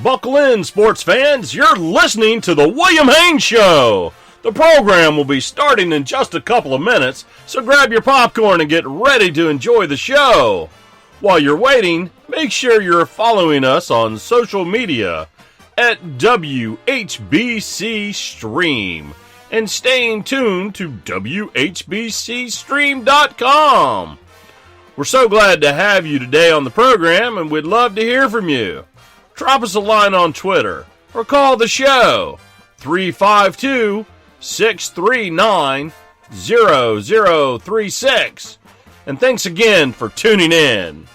Buckle in, sports fans. You're listening to The William Haynes Show. The program will be starting in just a couple of minutes, so grab your popcorn and get ready to enjoy the show. While you're waiting, make sure you're following us on social media at WHBC Stream and staying tuned to WHBCStream.com. We're so glad to have you today on the program, and we'd love to hear from you. Drop us a line on Twitter or call the show 352-639-0036. And thanks again for tuning in.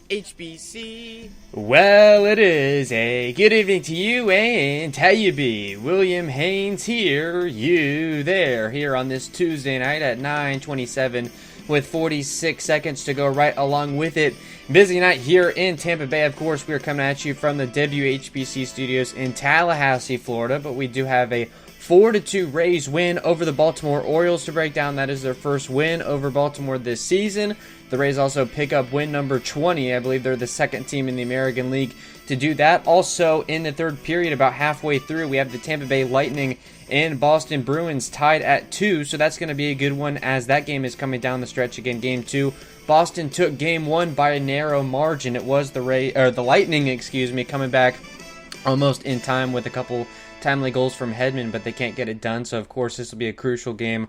HBC. Well, it is a good evening to you, and how you be? William Haynes here, you there, here on this Tuesday night at 9:27 with 46 seconds to go right along with it. Busy night here in Tampa Bay. Of course, we are coming at you from the WHBC studios in Tallahassee, Florida, but we do have a 4-2 Rays win over the Baltimore Orioles to break down. That is their first win over Baltimore this season. The Rays also pick up win number 20. I believe they're the second team in the American League to do that. Also, in the third period, about halfway through, we have the Tampa Bay Lightning and Boston Bruins tied at 2, so that's going to be a good one as that game is coming down the stretch again. Game 2, Boston took Game 1 by a narrow margin. It was the Lightning, coming back almost in time with a couple timely goals from Hedman, but they can't get it done, so of course this will be a crucial game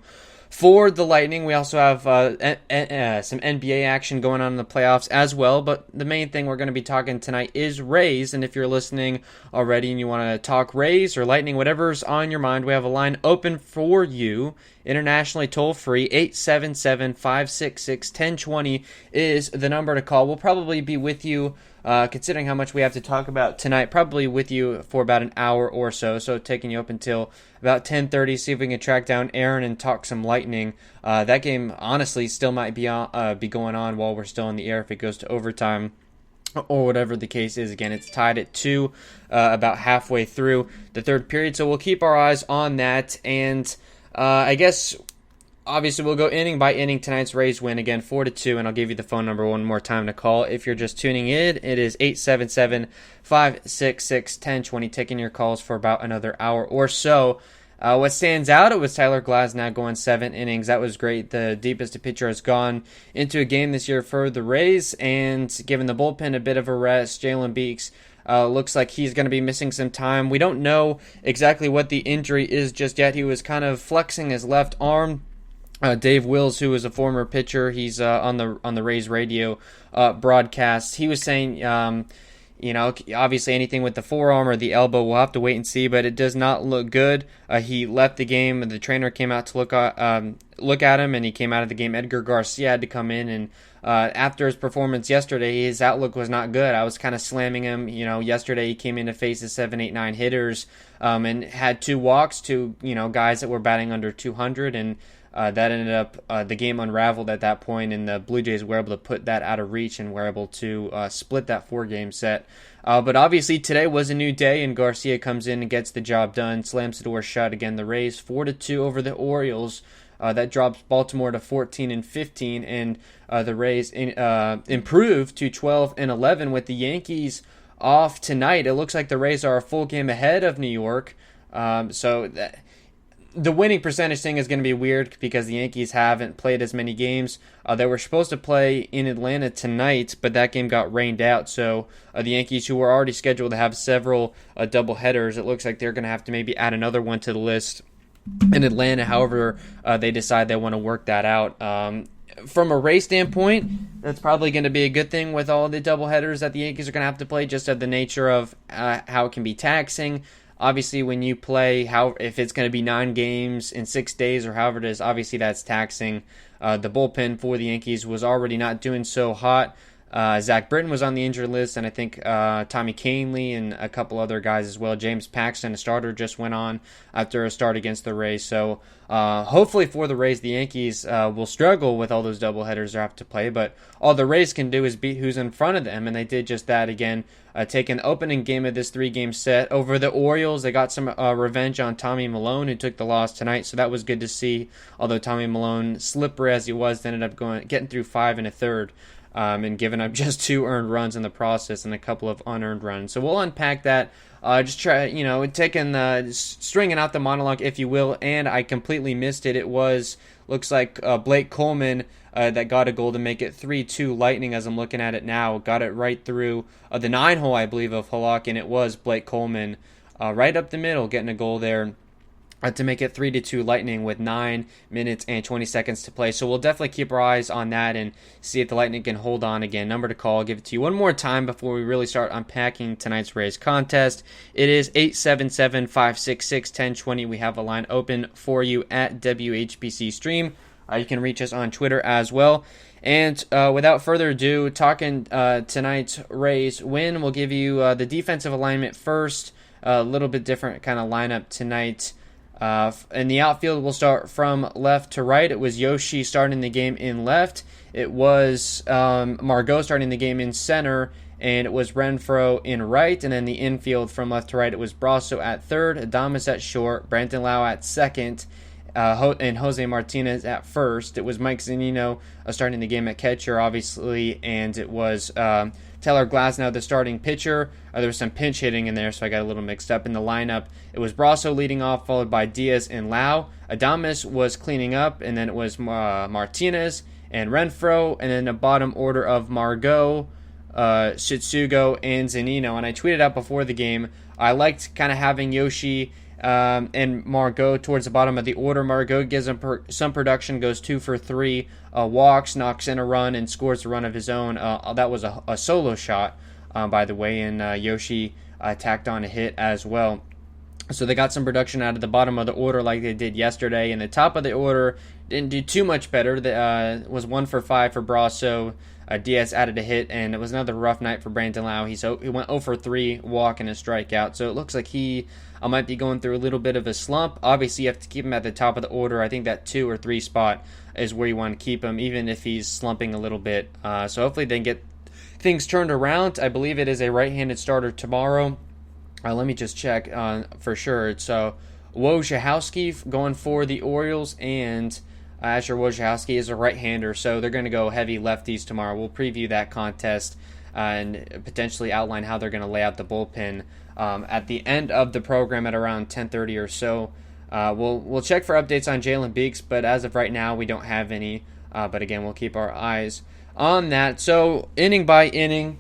for the Lightning. We also have some NBA action going on in the playoffs as well, but the main thing we're going to be talking tonight is Rays, and if you're listening already and you want to talk Rays or Lightning, whatever's on your mind, we have a line open for you, internationally toll-free. 877-566-1020 is the number to call. We'll probably be with you, considering how much we have to talk about tonight, probably with you for about an hour or so, taking you up until about 10:30, see if we can track down Aaron and talk some Lightning. That game, honestly, still might be going on while we're still in the air if it goes to overtime or whatever the case is. Again, it's tied at 2 about halfway through the third period, so we'll keep our eyes on that, and I guess obviously we'll go inning by inning. Tonight's Rays win again 4-2, and I'll give you the phone number one more time to call if you're just tuning in. It is 877-566-1020, taking your calls for about another hour or so. What stands out, it was Tyler Glasnow going 7 innings. That was great. The deepest a pitcher has gone into a game this year for the Rays, and giving the bullpen a bit of a rest. Jalen Beeks looks like he's going to be missing some time. We don't know exactly what the injury is just yet. He was kind of flexing his left arm. Dave Wills, who is a former pitcher, he's on the Rays radio broadcast. He was saying, obviously anything with the forearm or the elbow, we'll have to wait and see, but it does not look good. He left the game, and the trainer came out to look at him, and he came out of the game. Edgar Garcia had to come in, and after his performance yesterday, his outlook was not good. I was kind of slamming him. Yesterday he came in to face the 7, 8, 9 hitters, and had 2 walks to guys that were batting under 200, and that ended up, the game unraveled at that point, and the Blue Jays were able to put that out of reach and were able to split that 4-game set. But obviously today was a new day, and Garcia comes in and gets the job done, slams the door shut. Again, the Rays 4-2 over the Orioles. That drops Baltimore to 14-15, and the Rays improved to 12-11 with the Yankees off tonight. It looks like the Rays are a full game ahead of New York. The winning percentage thing is going to be weird because the Yankees haven't played as many games. They were supposed to play in Atlanta tonight, but that game got rained out. So the Yankees, who were already scheduled to have several doubleheaders, it looks like they're going to have to maybe add another one to the list in Atlanta. However, they decide they want to work that out. From a Rays standpoint, that's probably going to be a good thing with all the doubleheaders that the Yankees are going to have to play, just of the nature of how it can be taxing. Obviously, when you play, if it's going to be 9 games in 6 days or however it is, obviously that's taxing. The bullpen for the Yankees was already not doing so hot. Zach Britton was on the injured list, and I think Tommy Kahnle and a couple other guys as well. James Paxton, a starter, just went on after a start against the Rays. So hopefully for the Rays, the Yankees will struggle with all those doubleheaders they have to play. But all the Rays can do is beat who's in front of them, and they did just that again. Taking the opening game of this 3-game set over the Orioles. They got some revenge on Tommy Milone, who took the loss tonight, so that was good to see. Although Tommy Milone, slippery as he was, ended up getting through 5 1/3. And giving up just 2 earned runs in the process and a couple of unearned runs. So we'll unpack that. Just try, stringing out the monologue, if you will, and I completely missed it. It looks like Blake Coleman that got a goal to make it 3-2 Lightning as I'm looking at it now. Got it right through the 9-hole, I believe, of Halak, and it was Blake Coleman right up the middle getting a goal there to make it 3-2 Lightning with 9 minutes and 20 seconds to play. So we'll definitely keep our eyes on that and see if the Lightning can hold on again. Number to call, I'll give it to you one more time before we really start unpacking tonight's Rays contest. It is 877-566-1020. We have a line open for you at WHBC Stream. You can reach us on Twitter as well. And without further ado, talking tonight's Rays win, we'll give you the defensive alignment first. A little bit different kind of lineup tonight. In the outfield, we'll start from left to right. It was Yoshi starting the game in left. It was Margot starting the game in center. And it was Renfroe in right. And then the infield from left to right, it was Brasso at third, Adames at short, Brandon Lau at second, and Jose Martinez at first. It was Mike Zunino starting the game at catcher, obviously. And it was Taylor Glasnow, the starting pitcher. There was some pinch hitting in there, so I got a little mixed up in the lineup. It was Brasso leading off, followed by Diaz and Lau. Adames was cleaning up, and then it was Martinez and Renfroe, and then the bottom order of Margot, Shitsugo, and Zunino. And I tweeted out before the game, I liked kind of having Yoshi and Margot towards the bottom of the order. Margot gives him some production, goes 2 for 3, walks, knocks in a run, and scores a run of his own. That was a solo shot, by the way, and Yoshi tacked on a hit as well. So they got some production out of the bottom of the order like they did yesterday. And the top of the order didn't do too much better. Was 1 for 5 for Brasso. Diaz added a hit, and it was another rough night for Brandon Lau. He went 0 for 3, walk and a strikeout. So it looks like he might be going through a little bit of a slump. Obviously, you have to keep him at the top of the order. I think that 2 or 3 spot is where you want to keep him, even if he's slumping a little bit. So hopefully they can get things turned around. I believe it is a right-handed starter tomorrow. Let me just check for sure. It's Wojciechowski going for the Orioles, and Asher Wojciechowski is a right-hander, so they're going to go heavy lefties tomorrow. We'll preview that contest and potentially outline how they're going to lay out the bullpen at the end of the program at around 10:30 or so. We'll check for updates on Jalen Beeks, but as of right now, we don't have any. But again, we'll keep our eyes on that. So inning by inning,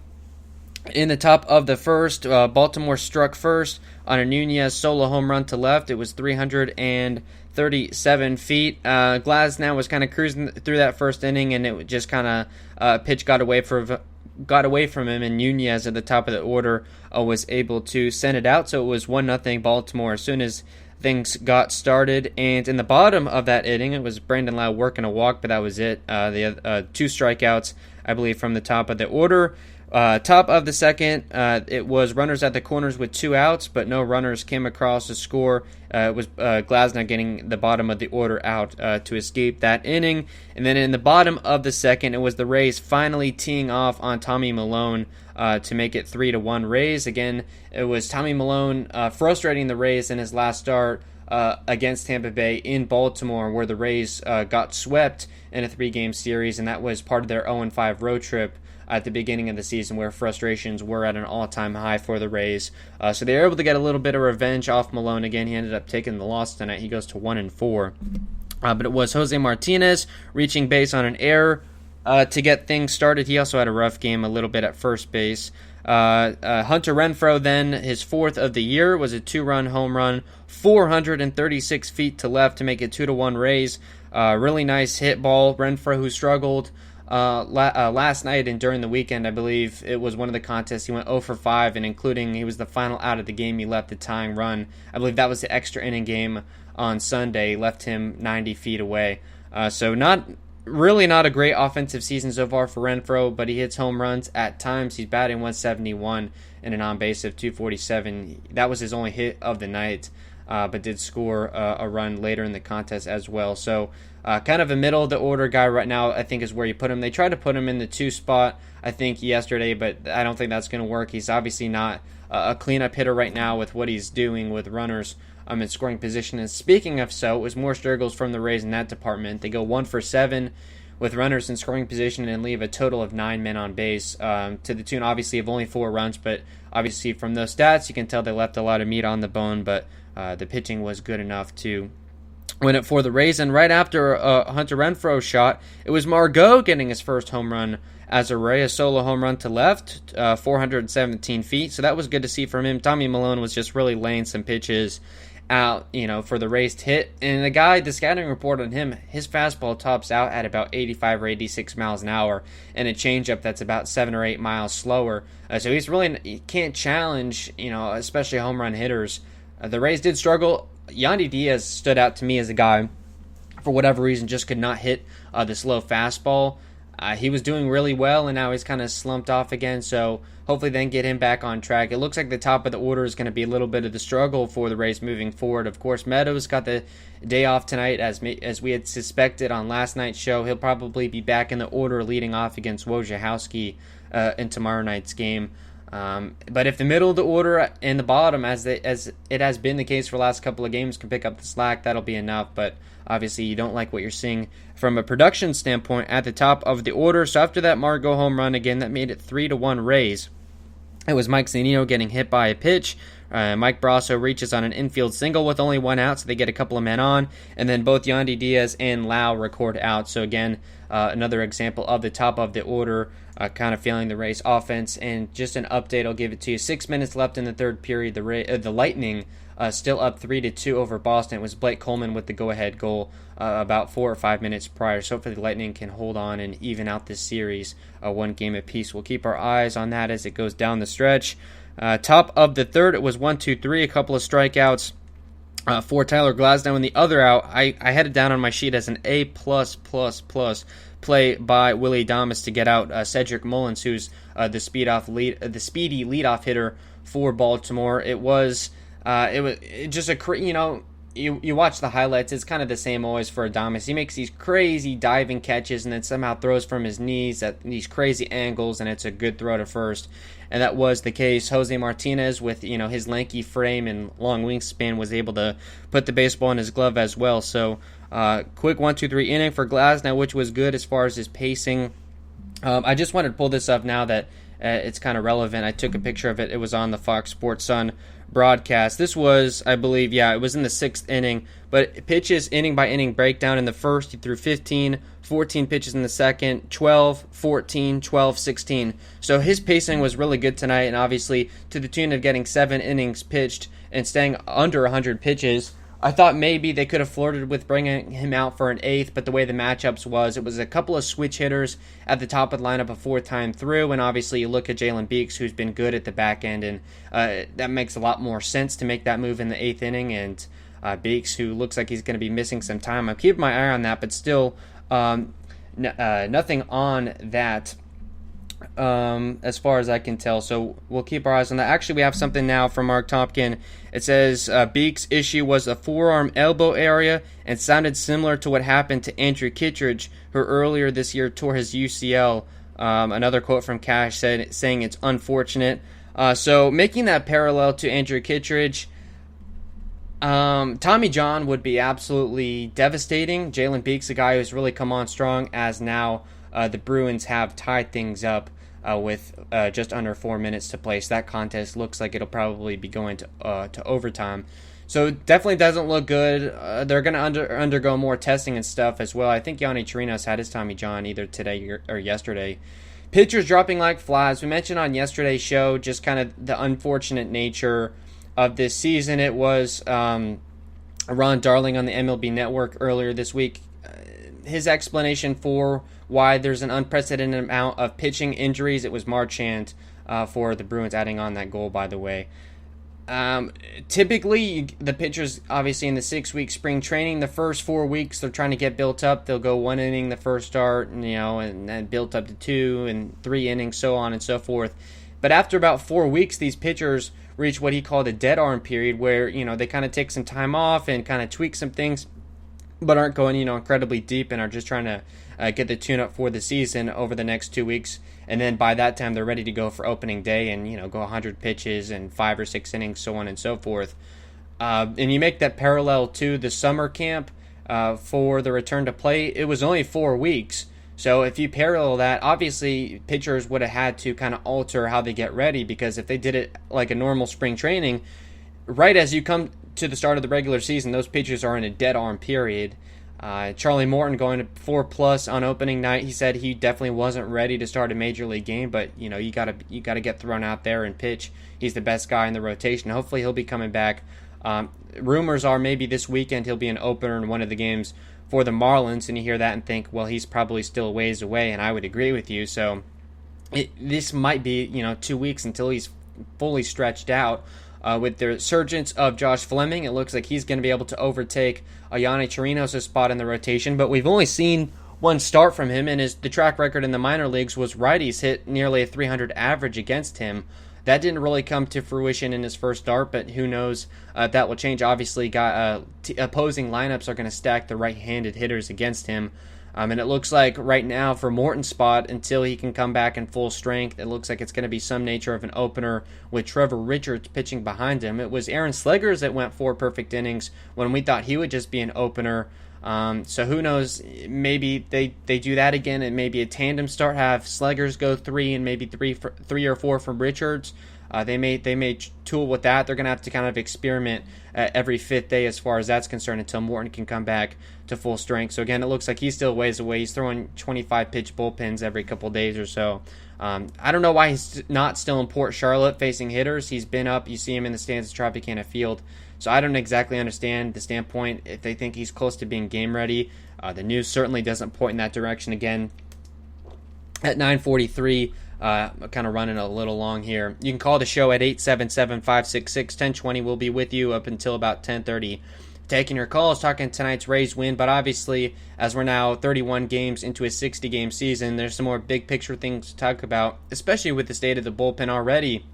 in the top of the first, Baltimore struck first on a Nunez solo home run to left. It was 337 feet. Glasnow was kind of cruising through that first inning, and it just kind of pitch got away from him, and Nunez at the top of the order was able to send it out. So it was 1-0 Baltimore as soon as things got started. And in the bottom of that inning, it was Brandon Lau working a walk, but that was it. The 2 strikeouts, I believe, from the top of the order. Top of the second, it was runners at the corners with 2 outs, but no runners came across to score. It was Glasnow getting the bottom of the order out to escape that inning. And then in the bottom of the second, it was the Rays finally teeing off on Tommy Milone to make it 3-1 Rays. Again, it was Tommy Milone frustrating the Rays in his last start against Tampa Bay in Baltimore, where the Rays got swept in a 3-game series, and that was part of their 0-5 road trip at the beginning of the season, where frustrations were at an all-time high for the Rays. So they were able to get a little bit of revenge off Malone again. He ended up taking the loss tonight. He goes to 1-4. But it was Jose Martinez reaching base on an error to get things started. He also had a rough game a little bit at first base. Hunter Renfroe, then, his 4th of the year, was a 2-run home run, 436 feet to left to make it 2-1 Rays. Really nice hit ball. Renfroe, who struggled last night and during the weekend, I believe it was one of the contests, he went 0 for 5, and including he was the final out of the game, he left the tying run. I believe that was the extra inning game on Sunday, left him 90 feet away. So not a great offensive season so far for Renfroe, but he hits home runs at times. He's batting 171 and an on-base of 247. That was his only hit of the night, but did score a run later in the contest as well. So kind of a middle-of-the-order guy right now, I think, is where you put him. They tried to put him in the 2 spot, I think, yesterday, but I don't think that's going to work. He's obviously not a cleanup hitter right now with what he's doing with runners in scoring position. And speaking of so, it was more struggles from the Rays in that department. They go 1 for 7 with runners in scoring position and leave a total of 9 men on base, to the tune, obviously, of only 4 runs. But obviously from those stats, you can tell they left a lot of meat on the bone, but the pitching was good enough to win it for the Rays. And right after Hunter Renfroe shot, it was Margot getting his first home run as a Ray, a solo home run to left, 417 feet. So that was good to see from him. Tommy Malone was just really laying some pitches out, for the Rays to hit. And the scouting report on him, his fastball tops out at about 85 or 86 miles an hour, and a changeup that's about 7 or 8 miles slower. So he can't challenge, especially home run hitters. The Rays did struggle. Yandy Diaz stood out to me as a guy, for whatever reason, just could not hit the slow fastball. He was doing really well, and now he's kind of slumped off again, so hopefully then get him back on track. It looks like the top of the order is going to be a little bit of the struggle for the Rays moving forward. Of course, Meadows got the day off tonight, as we had suspected on last night's show. He'll probably be back in the order leading off against Wojciechowski in tomorrow night's game. But if the middle of the order and the bottom, as it has been the case for the last couple of games, can pick up the slack, that'll be enough. But obviously you don't like what you're seeing from a production standpoint at the top of the order. So after that Margot home run again, that made it 3-1 Rays. It was Mike Zunino getting hit by a pitch. Mike Brasso reaches on an infield single with only 1 out, so they get a couple of men on. And then both Yandy Diaz and Lau record out. So again, another example of the top of the order kind of failing the Rays offense. And just an update, I'll give it to you. 6 minutes left in the third period. The Lightning still up 3-2 over Boston. It was Blake Coleman with the go-ahead goal about 4 or 5 minutes prior. So hopefully the Lightning can hold on and even out this series 1 game apiece. We'll keep our eyes on that as it goes down the stretch. Top of the third, it was 1-2-3, a couple of strikeouts for Tyler Glasnow. And the other out, I had it down on my sheet as an A+++ play by Willie Adames to get out Cedric Mullins, who's the speedy leadoff hitter for Baltimore. It was just you watch the highlights, it's kind of the same always for Adames. He makes these crazy diving catches and then somehow throws from his knees at these crazy angles, and it's a good throw to first. And that was the case. Jose Martinez, with his lanky frame and long wingspan, was able to put the baseball in his glove as well. So quick 1-2-3 inning for Glasnow, which was good as far as his pacing. I just wanted to pull this up now that it's kind of relevant. I took a picture of it. It was on the Fox Sports Sun broadcast. This was, I believe, it was in the 6th inning, but pitches inning by inning breakdown. In the first, he threw 15, 14 pitches in the second, 12, 14, 12, 16. So his pacing was really good tonight, and obviously to the tune of getting 7 innings pitched and staying under 100 pitches. I thought maybe they could have flirted with bringing him out for an 8th, but the way the matchups it was a couple of switch hitters at the top of the lineup a 4th time through, and obviously you look at Jalen Beeks, who's been good at the back end, and that makes a lot more sense to make that move in the 8th inning, and Beeks, who looks like he's going to be missing some time. I'm keeping my eye on that, but still nothing on that as far as I can tell, so we'll keep our eyes on that. Actually, we have something now from Mark Tompkin. It says Beeks' issue was a forearm elbow area and sounded similar to what happened to Andrew Kittredge, who earlier this year tore his UCL. Another quote from Cash saying it's unfortunate. So making that parallel to Andrew Kittredge, Tommy John would be absolutely devastating. Jalen Beeks, a guy who's really come on strong, as now the Bruins have tied things up with just under 4 minutes to play. So that contest looks like it'll probably be going to overtime. So it definitely doesn't look good. They're going to undergo more testing and stuff as well. I think Yonny Chirinos had his Tommy John either today or yesterday. Pitchers dropping like flies. We mentioned on yesterday's show just kind of the unfortunate nature of this season. It was Ron Darling on the MLB Network earlier this week. His explanation for why there's an unprecedented amount of pitching injuries. It was Marchand for the Bruins, adding on that goal, by the way. Typically, the pitchers, obviously in the 6-week spring training, the first 4 weeks they're trying to get built up. They'll go 1 inning the first start, and then built up to 2 and 3 innings, so on and so forth. But after about 4 weeks, these pitchers reach what he called a dead arm period, where they kind of take some time off and kind of tweak some things, but aren't going incredibly deep and are just trying to get the tune up for the season over the next 2 weeks. And then by that time, they're ready to go for opening day and, go 100 pitches and 5 or 6 innings, so on and so forth. And you make that parallel to the summer camp for the return to play. It was only 4 weeks. So if you parallel that, obviously pitchers would have had to kind of alter how they get ready, because if they did it like a normal spring training, right as you come to the start of the regular season, those pitchers are in a dead arm period. Charlie Morton going to 4+ on opening night. He said he definitely wasn't ready to start a major league game, but you gotta get thrown out there and pitch. He's the best guy in the rotation. Hopefully he'll be coming back. Rumors are maybe this weekend he'll be an opener in one of the games for the Marlins, and you hear that and think, well, he's probably still a ways away, and I would agree with you. So this might be 2 weeks until he's fully stretched out. With the resurgence of Josh Fleming, it looks like he's going to be able to overtake Yonny Chirinos' spot in the rotation. But we've only seen one start from him, and the track record in the minor leagues was righties hit nearly a 300 average against him. That didn't really come to fruition in his first start, but who knows if that will change. Obviously, opposing lineups are going to stack the right-handed hitters against him. And it looks like right now for Morton's spot, until he can come back in full strength, it looks like it's going to be some nature of an opener with Trevor Richards pitching behind him. It was Aaron Slegers that went 4 perfect innings when we thought he would just be an opener. So who knows, maybe they do that again, and maybe a tandem start, have Slegers go 3 and maybe 3 or 4 from Richards. They may tool with that. They're going to have to kind of experiment every 5th day as far as that's concerned, until Morton can come back to full strength. So again, it looks like he's still ways away. He's throwing 25-pitch bullpens every couple days or so. I don't know why he's not still in Port Charlotte facing hitters. He's been up. You see him in the stands at Tropicana Field. So I don't exactly understand the standpoint if they think he's close to being game ready. The news certainly doesn't point in that direction. Again, at 9:43, kind of running a little long here. You can call the show at 877-566-1020. We'll be with you up until about 10:30. Taking your calls, talking tonight's Rays win, but obviously, as we're now 31 games into a 60-game season, there's some more big picture things to talk about, especially with the state of the bullpen already.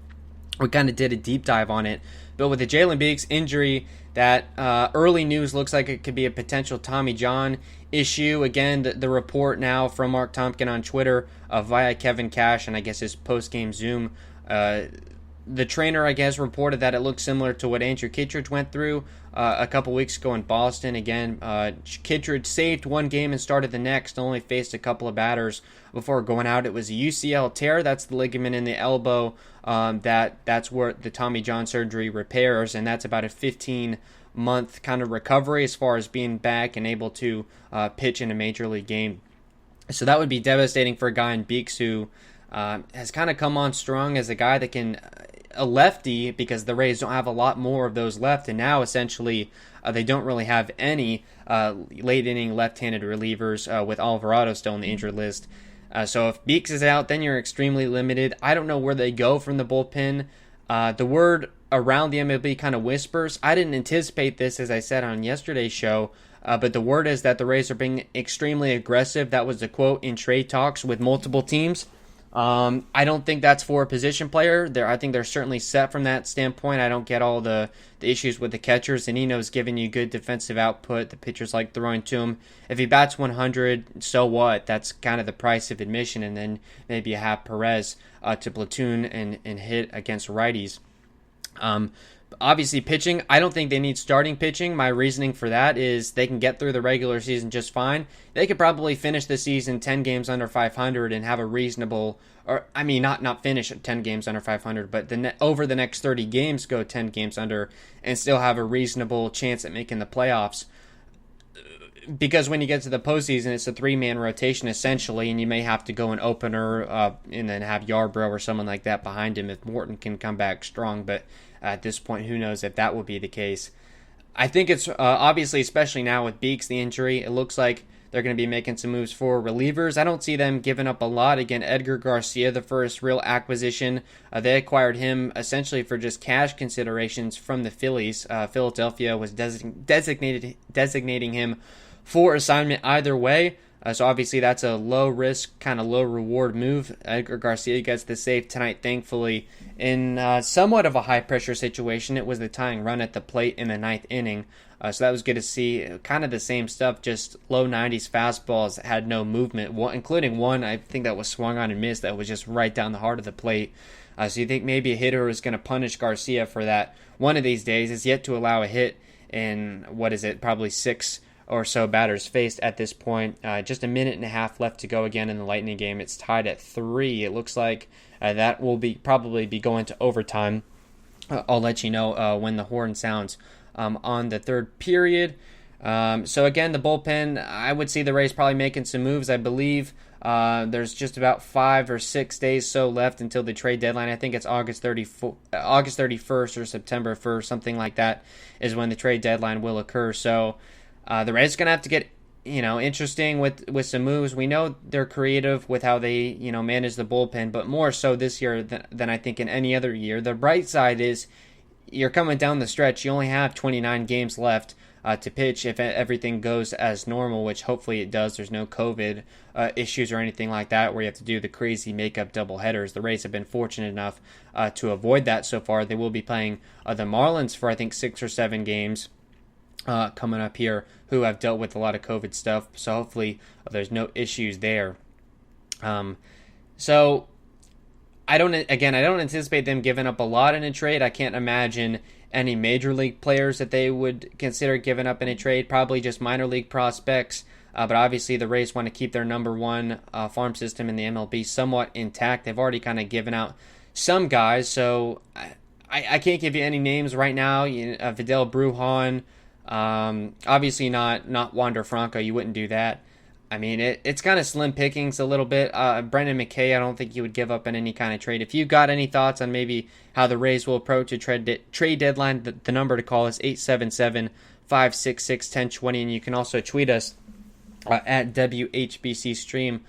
We kind of did a deep dive on it, but with the Jalen Beeks injury, that early news looks like it could be a potential Tommy John issue. Again, the report now from Mark Tompkin on Twitter via Kevin Cash, and I guess his post-game Zoom, the trainer, I guess, reported that it looked similar to what Andrew Kittredge went through a couple weeks ago in Boston. Again, Kittredge saved one game and started the next, only faced a couple of batters before going out. It was a UCL tear. That's the ligament in the elbow. That's where the Tommy John surgery repairs, and that's about a 15-month kind of recovery as far as being back and able to pitch in a major league game. So that would be devastating for a guy in Beeks who has kind of come on strong as a guy that can, a lefty, because the Rays don't have a lot more of those left, and now essentially they don't really have any late inning left-handed relievers with Alvarado still on the injured list. So if Beeks is out, then you're extremely limited. I don't know where they go from the bullpen. The word around the MLB kind of whispers. I didn't anticipate this, as I said on yesterday's show, but the word is that the Rays are being extremely aggressive. That was the quote in trade talks with multiple teams. I don't think that's for a position player. I think they're certainly set from that standpoint. I don't get all the issues with the catchers. Zanino's giving you good defensive output. The pitchers like throwing to him. If he bats 100, so what? That's kind of the price of admission. And then maybe you have Perez to platoon and hit against righties. Obviously, pitching, I don't think they need starting pitching. My reasoning for that is they can get through the regular season just fine. They could probably finish the season 10 games under 500 and have a reasonable, or I mean, not finish at 10 games under 500, but over the next 30 games go 10 games under and still have a reasonable chance at making the playoffs. Because when you get to the postseason, it's a three-man rotation essentially, and you may have to go an opener and then have Yarbrough or someone like that behind him if Morton can come back strong. But at this point, who knows if that will be the case. I think it's obviously, especially now with Beeks, the injury, it looks like they're going to be making some moves for relievers. I don't see them giving up a lot. Again, Edgar Garcia, the first real acquisition. They acquired him essentially for just cash considerations from the Phillies. Philadelphia was designating him for assignment either way. So obviously that's a low risk, kind of low reward move. Edgar Garcia gets the save tonight, thankfully, in somewhat of a high pressure situation. It was the tying run at the plate in the ninth inning. So that was good to see. Kind of the same stuff, just low 90s fastballs that had no movement, including one I think that was swung on and missed that was just right down the heart of the plate. So you think maybe a hitter is going to punish Garcia for that one of these days. Is yet to allow a hit in, probably 6 or so batters faced at this point. Just a minute and a half left to go again in the Lightning game. It's tied at 3. It looks like that will probably be going to overtime. I'll let you know when the horn sounds on the third period. So again, the bullpen, I would see the Rays probably making some moves. I believe there's just about 5 or 6 days so left until the trade deadline. I think it's August 31st or September 1st, something like that, is when the trade deadline will occur. So the Rays are going to have to get, interesting with some moves. We know they're creative with how they, manage the bullpen, but more so this year than I think in any other year. The bright side is you're coming down the stretch. You only have 29 games left to pitch if everything goes as normal, which hopefully it does. There's no COVID issues or anything like that where you have to do the crazy makeup doubleheaders. The Rays have been fortunate enough to avoid that so far. They will be playing the Marlins for, I think, 6 or 7 games coming up here, who have dealt with a lot of COVID stuff. So hopefully there's no issues there. So I don't anticipate them giving up a lot in a trade. I can't imagine any major league players that they would consider giving up in a trade. Probably just minor league prospects. But obviously the Rays want to keep their number one farm system in the MLB somewhat intact. They've already kind of given out some guys. So I can't give you any names right now. Vidal Brujan, obviously not Wander Franco. You wouldn't do that. I mean, it's kind of slim pickings a little bit. Brendan McKay, I don't think you would give up in any kind of trade. If you got any thoughts on maybe how the Rays will approach a trade deadline, the number to call is 877-566-1020, and you can also tweet us at WHBC Stream.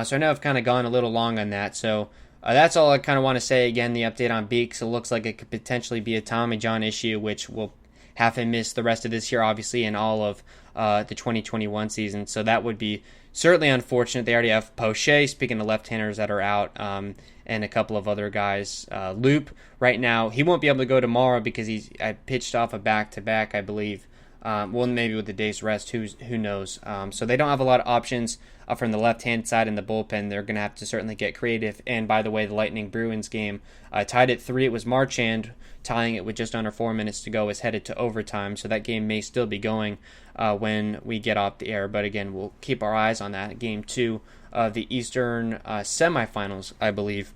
So I know I've kind of gone a little long on that. So that's all I kind of want to say. Again, the update on Beeks. It looks like it could potentially be a Tommy John issue, which will have him miss the rest of this year, obviously, and all of the 2021 season. So that would be certainly unfortunate. They already have Poche, speaking of left-handers that are out, and a couple of other guys. Loop, right now, he won't be able to go tomorrow because I pitched off a back-to-back, I believe. Well, maybe with the day's rest, who knows. So they don't have a lot of options from the left-hand side in the bullpen. They're going to have to certainly get creative. And by the way, the Lightning Bruins game tied at 3. It was Marchand tying it with just under 4 minutes to go, is headed to overtime. So that game may still be going when we get off the air. But again, we'll keep our eyes on that. Game 2 of the Eastern semifinals, I believe.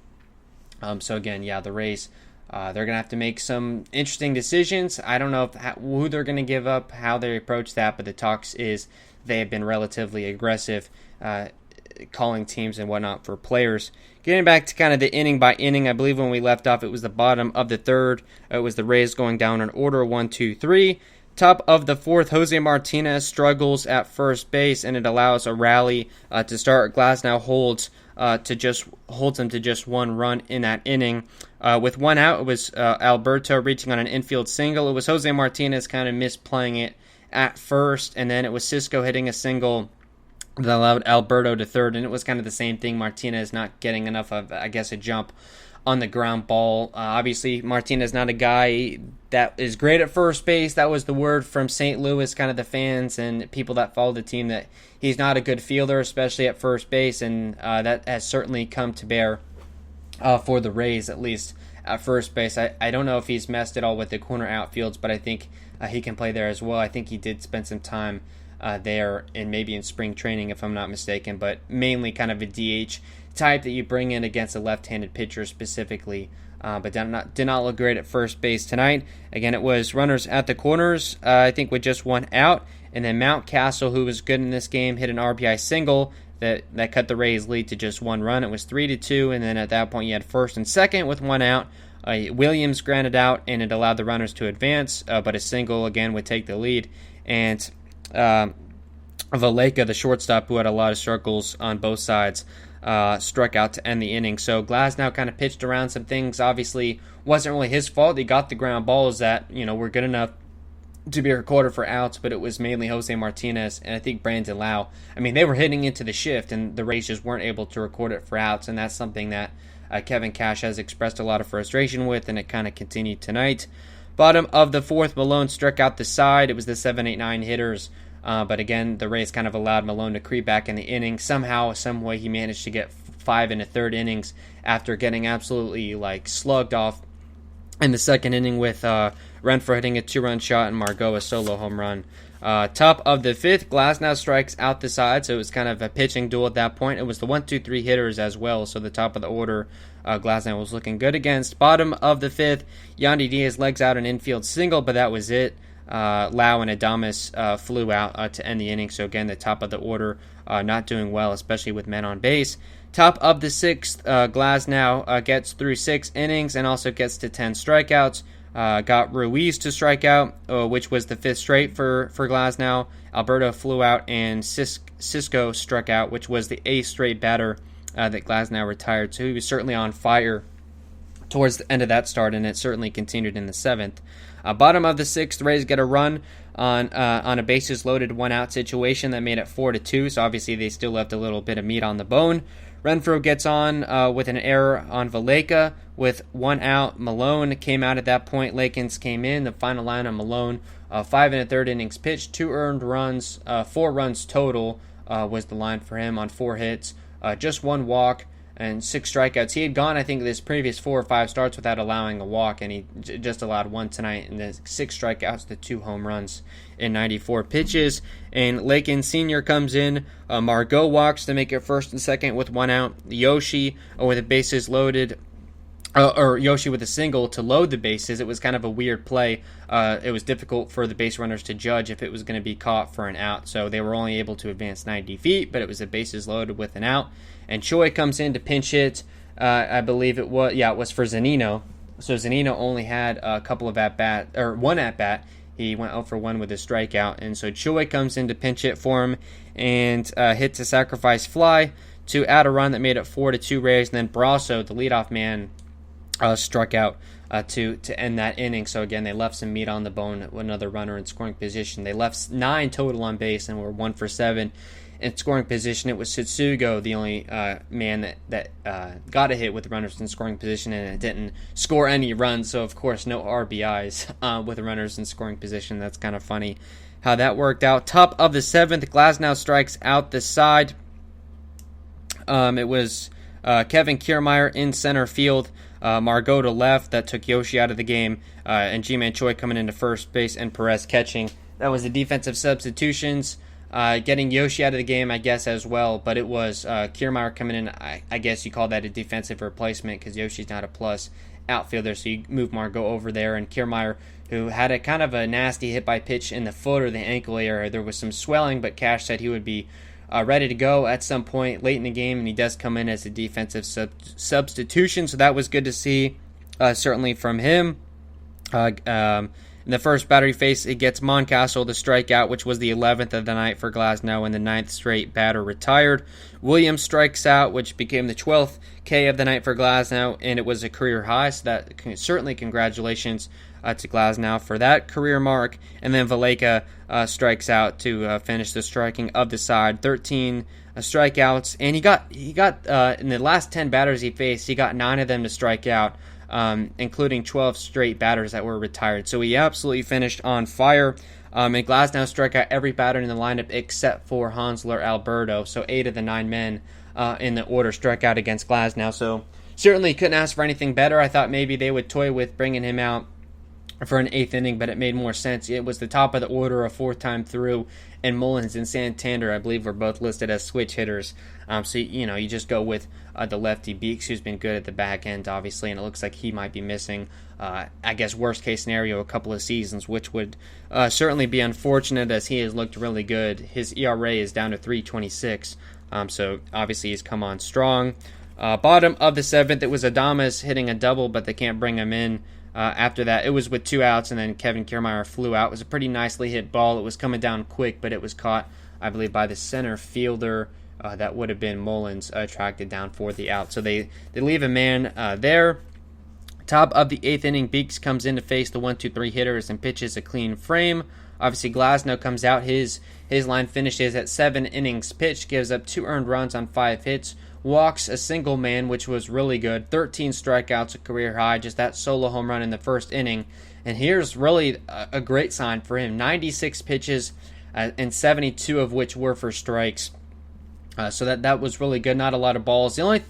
So again, yeah, the Rays, they're going to have to make some interesting decisions. I don't know who they're going to give up, how they approach that, but the talks is they have been relatively aggressive, calling teams and whatnot for players. Getting back to kind of the inning by inning, I believe when we left off, it was the bottom of the third. It was the Rays going down in order 1, 2, 3. Top of the fourth, Jose Martinez struggles at first base, and it allows a rally to start. Glasnow holds him to just 1 run in that inning. With 1 out, it was Alberto reaching on an infield single. It was Jose Martinez kind of misplaying it at first, and then it was Cisco hitting a single that allowed Alberto to third, and it was kind of the same thing. Martinez not getting enough of, I guess, a jump on the ground ball. Obviously, Martinez not a guy that is great at first base. That was the word from St. Louis, kind of the fans and people that follow the team, that he's not a good fielder, especially at first base, and that has certainly come to bear for the Rays, at least at first base. I don't know if he's messed at all with the corner outfields, but I think he can play there as well. I think he did spend some time there, and maybe in spring training, if I'm not mistaken, but mainly kind of a DH type that you bring in against a left-handed pitcher specifically. But did not look great at first base tonight. Again, it was runners at the corners, I think with just one out. And then Mountcastle, who was good in this game, hit an RBI single that cut the Rays' lead to just one run. It was 3-2, and then at that point you had first and second with one out. Williams grounded out, and it allowed the runners to advance, but a single, again, would take the lead. And Valleca, the shortstop, who had a lot of struggles on both sides, struck out to end the inning. So Glasnow kind of pitched around some things. Obviously, wasn't really his fault. He got the ground balls that were good enough to be recorded for outs, but it was mainly Jose Martinez and I think Brandon Lau. I mean, they were hitting into the shift, and the Rays just weren't able to record it for outs, and that's something that Kevin Cash has expressed a lot of frustration with, and it kind of continued tonight. Bottom of the fourth, Malone struck out the side. It was the 7-8-9 hitters. But again, the Rays kind of allowed Malone to creep back in the inning. Somehow, some way, he managed to get 5 1/3 innings after getting absolutely slugged off in the second inning with Renfroe hitting a 2-run shot and Margot a solo home run. Top of the fifth, Glasnow strikes out the side, so it was kind of a pitching duel at that point. It was the 1-2-3 hitters as well, so the top of the order, Glasnow was looking good against. Bottom of the fifth, Yandy Diaz legs out an infield single, but that was it. Lau and Adames flew out to end the inning. So again, the top of the order not doing well, especially with men on base. Top of the sixth, Glasnow gets through 6 innings and also gets to 10 strikeouts. Got Ruiz to strike out, which was the 5th straight for Glasnow. Alberto flew out, and Cisco struck out, which was the 8th straight batter that Glasnow retired. So he was certainly on fire towards the end of that start, and it certainly continued in the 7th. Bottom of the 6th, Rays get a run on a bases loaded 1-out situation that made it 4-2. So obviously they still left a little bit of meat on the bone. Renfroe gets on with an error on Valleca with 1 out. Malone came out at that point. Lakins came in. The final line on Malone, 5 1/3 innings pitched, 2 earned runs, 4 runs total was the line for him on 4 hits, just 1 walk and 6 strikeouts. He had gone, I think, this previous 4 or 5 starts without allowing a walk, and he just allowed 1 tonight, and then 6 strikeouts to 2 home runs in 94 pitches. And Lakin Sr. comes in. Margot walks to make it first and second with 1 out. Yoshi with the bases loaded, or Yoshi with a single to load the bases. It was kind of a weird play. It was difficult for the base runners to judge if it was going to be caught for an out, so they were only able to advance 90 feet, but it was a bases loaded with an out. And Choi comes in to pinch hit. I believe it was for Zunino. So Zunino only had a couple of one at bat. He went 0 for 1 with a strikeout, and so Choi comes in to pinch hit for him and hits a sacrifice fly to add a run that made it 4-2 Rays. And then Brasso, the leadoff man, struck out to end that inning. So again, they left some meat on the bone with another runner in scoring position. They left 9 total on base and were 1 for 7 in scoring position. It was Setsugo, the only man that got a hit with runners in scoring position, and it didn't score any runs. So of course, no RBIs with runners in scoring position. That's kind of funny how that worked out. Top of the 7th, Glasnow strikes out the side. It was Kevin Kiermaier in center field. Margot to left, that took Yoshi out of the game, and G-Man Choi coming into first base and Perez catching. That was the defensive substitutions, getting Yoshi out of the game, I guess, as well, but it was Kiermaier coming in. I guess you call that a defensive replacement because Yoshi's not a plus outfielder, so you move Margot over there, and Kiermaier, who had a kind of a nasty hit by pitch in the foot or the ankle area. There was some swelling, but Cash said he would be ready to go at some point late in the game, and he does come in as a defensive substitution, so that was good to see, certainly from him. In the first batter face, it gets Mountcastle to strike out, which was the 11th of the night for Glasnow, and the 9th straight batter retired. Williams strikes out, which became the 12th K of the night for Glasnow, and it was a career high, so that certainly congratulations to Glasnow for that career mark. And then Valleca strikes out to finish the striking of the side. 13 strikeouts, and he got in the last 10 batters he faced, he got 9 of them to strike out, including 12 straight batters that were retired. So he absolutely finished on fire. And Glasnow struck out every batter in the lineup except for Hansler Alberto. So 8 of the 9 men in the order struck out against Glasnow. So certainly couldn't ask for anything better. I thought maybe they would toy with bringing him out for an 8th inning, but it made more sense. It was the top of the order a 4th time through, and Mullins and Santander, I believe, were both listed as switch hitters. So, you just go with the lefty Beeks, who's been good at the back end, obviously, and it looks like he might be missing, I guess, worst case scenario, a couple of seasons, which would certainly be unfortunate as he has looked really good. His ERA is down to 3.26, so obviously he's come on strong. Bottom of the 7th, it was Adames hitting a double, but they can't bring him in. After that, it was with 2 outs, and then Kevin Kiermaier flew out. It was a pretty nicely hit ball. It was coming down quick, but it was caught, I believe, by the center fielder. That would have been Mullins, tracked it down for the out. So they leave a man there. Top of the 8th inning, Beeks comes in to face the 1-2-3 hitters and pitches a clean frame. Obviously, Glasnow comes out. His line finishes at 7 innings pitched, gives up 2 earned runs on 5 hits. Walks a single man, which was really good. 13 strikeouts, a career high. Just that solo home run in the first inning. And here's really a great sign for him. 96 pitches, and 72 of which were for strikes. So that was really good. Not a lot of balls. The only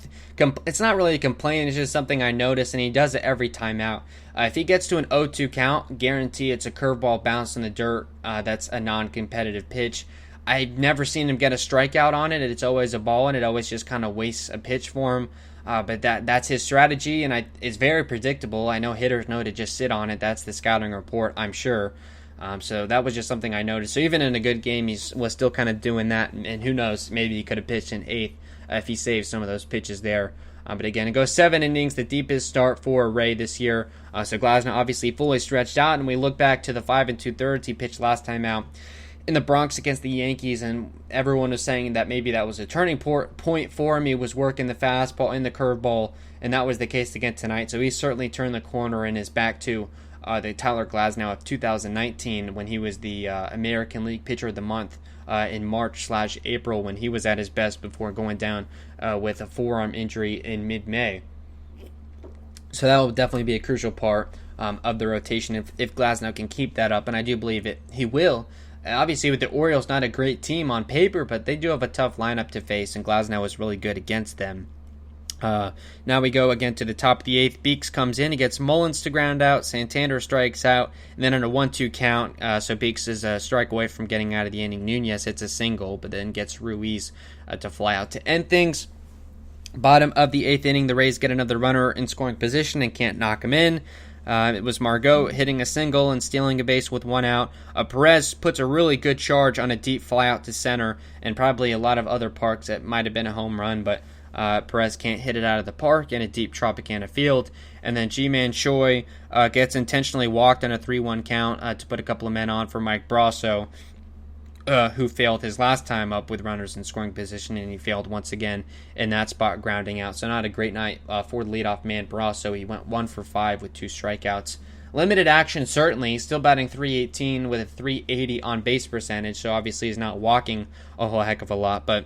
it's not really a complaint. It's just something I noticed, and he does it every time out. If he gets to an 0-2 count, guarantee it's a curveball bounced in the dirt. That's a non-competitive pitch. I've never seen him get a strikeout on it. It's always a ball, and it always just kind of wastes a pitch for him. But that's his strategy, and it's very predictable. I know hitters know to just sit on it. That's the scouting report, I'm sure. So that was just something I noticed. So even in a good game, he was still kind of doing that. And who knows, maybe he could have pitched in 8th if he saved some of those pitches there. But again, it goes 7 innings, the deepest start for Ray this year. So Glasnow obviously fully stretched out. And we look back to the 5 2/3 he pitched last time out in the Bronx against the Yankees, and everyone was saying that maybe that was a turning point for him. He was working the fastball and the curveball, and that was the case again tonight. So he certainly turned the corner and is back to the Tyler Glasnow of 2019 when he was the American League Pitcher of the Month in March/April when he was at his best before going down with a forearm injury in mid-May. So that will definitely be a crucial part of the rotation if Glasnow can keep that up, and I do believe he will. Obviously, with the Orioles, not a great team on paper, but they do have a tough lineup to face, and Glasnow is really good against them. Now we go again to the top of the 8th. Beeks comes in. He gets Mullins to ground out. Santander strikes out. And then on a 1-2 count, so Beeks is a strike away from getting out of the inning. Nunez hits a single, but then gets Ruiz to fly out to end things. Bottom of the 8th inning, the Rays get another runner in scoring position and can't knock him in. It was Margot hitting a single and stealing a base with 1 out. Perez puts a really good charge on a deep fly out to center, and probably a lot of other parks that might have been a home run, but Perez can't hit it out of the park in a deep Tropicana field. And then G-Man Choi gets intentionally walked on a 3-1 count to put a couple of men on for Mike Brasso, who failed his last time up with runners in scoring position, and he failed once again in that spot, grounding out. So not a great night for the leadoff man, Brasso. He went 1 for 5 with 2 strikeouts. Limited action, certainly. He's still batting .318 with a .380 on base percentage, so obviously he's not walking a whole heck of a lot, but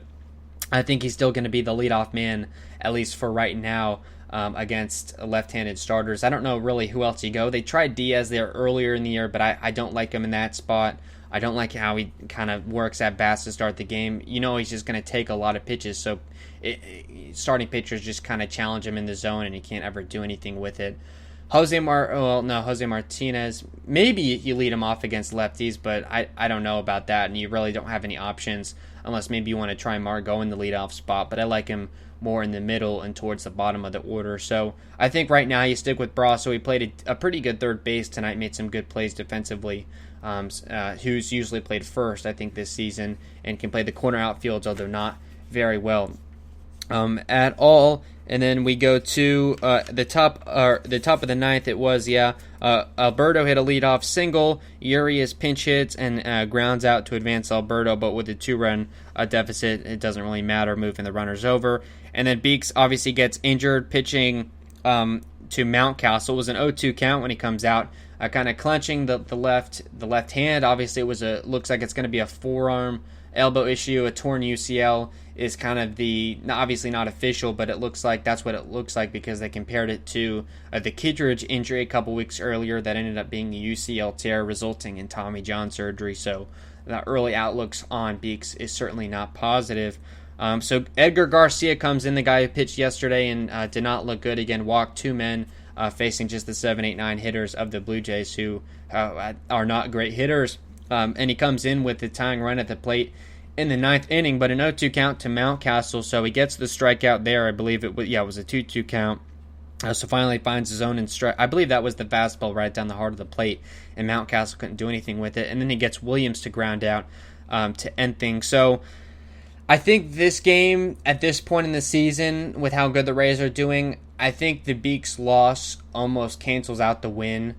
I think he's still going to be the leadoff man, at least for right now, against left-handed starters. I don't know really who else you go. They tried Diaz there earlier in the year, but I don't like him in that spot. I don't like how he kind of works at bats to start the game. He's just going to take a lot of pitches, so starting pitchers just kind of challenge him in the zone, and he can't ever do anything with it. Jose Martinez, maybe you lead him off against lefties, but I don't know about that, and you really don't have any options unless maybe you want to try Margot in the leadoff spot, but I like him more in the middle and towards the bottom of the order. So I think right now you stick with Brasso. He played a pretty good third base tonight, made some good plays defensively. Who's usually played first, I think, this season, and can play the corner outfields, although not very well at all. And then we go to the top of the 9th. It was Alberto hit a leadoff single. Urias pinch hits and grounds out to advance Alberto, but with a 2-run deficit, it doesn't really matter, moving the runners over. And then Beeks obviously gets injured pitching to Mountcastle. It was an 0-2 count when he comes out, kind of clenching the left hand. Obviously, looks like it's going to be a forearm elbow issue. A torn UCL is kind of obviously not official, but it looks like that's what it looks like because they compared it to the Kittredge injury a couple weeks earlier that ended up being a UCL tear resulting in Tommy John surgery. So the early outlooks on Beeks is certainly not positive. So Edgar Garcia comes in, the guy who pitched yesterday and did not look good. Again, walked 2 men, facing just the 7, 8, 9 hitters of the Blue Jays, who are not great hitters. And he comes in with the tying run at the plate in the 9th inning, but an 0-2 count to Mountcastle, so he gets the strikeout there. I believe it was a 2-2 count. So finally finds his own and strike. I believe that was the fastball right down the heart of the plate, and Mountcastle couldn't do anything with it. And then he gets Williams to ground out to end things. So I think this game, at this point in the season, with how good the Rays are doing, I think the Beeks loss almost cancels out the win,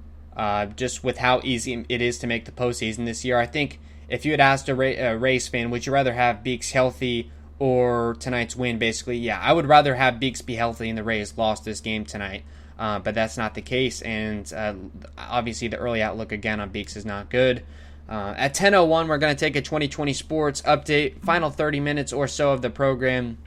just with how easy it is to make the postseason this year. I think if you had asked a Rays fan, would you rather have Beeks healthy or tonight's win, basically, yeah, I would rather have Beeks be healthy and the Rays lost this game tonight. But that's not the case, and obviously the early outlook again on Beeks is not good. At 10:01, we're going to take a 2020 sports update, final 30 minutes or so of the program.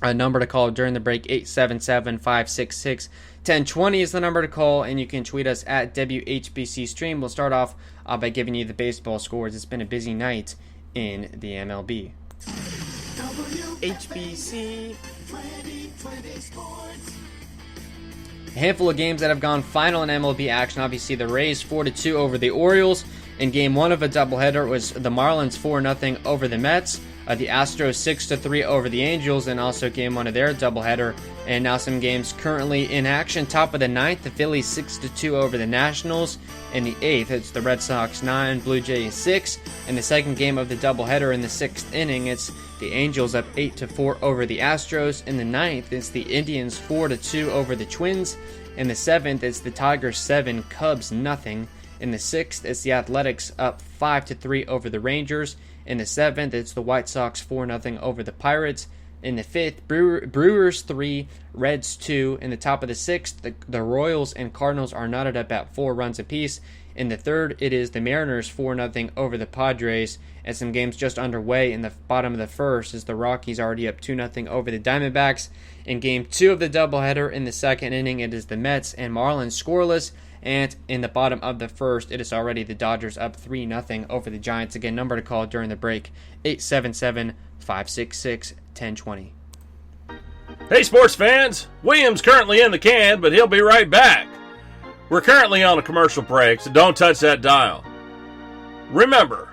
A number to call during the break, 877-566-1020 is the number to call, and you can tweet us at WHBC Stream. We'll start off by giving you the baseball scores. It's been a busy night in the MLB. HBC. A handful of games that have gone final in MLB action. Obviously, the Rays 4-2 over the Orioles. In game 1 of a doubleheader, it was the Marlins 4-0 over the Mets. The Astros 6-3 over the Angels, and also game 1 of their doubleheader. And now some games currently in action. Top of the 9th, the Phillies 6-2 over the Nationals. In the 8th, it's the Red Sox 9, Blue Jays 6. In the second game of the doubleheader in the 6th inning, it's the Angels up 8-4 over the Astros. In the 9th, it's the Indians 4-2 over the Twins. In the 7th, it's the Tigers 7, Cubs nothing. In the 6th, it's the Athletics up 5-3 over the Rangers. In the 7th, it's the White Sox 4-0 over the Pirates. In the 5th, Brewers 3, Reds 2. In the top of the 6th, the Royals and Cardinals are knotted up at 4 runs apiece. In the 3rd, it is the Mariners 4-0 over the Padres. And some games just underway in the bottom of the 1st is the Rockies already up 2-0 over the Diamondbacks. In game 2 of the doubleheader in the 2nd inning, it is the Mets and Marlins scoreless. And in the bottom of the 1st, it is already the Dodgers up 3-0 over the Giants. Again, number to call during the break, 877-566-1020. Hey, sports fans. William's currently in the can, but he'll be right back. We're currently on a commercial break, so don't touch that dial. Remember,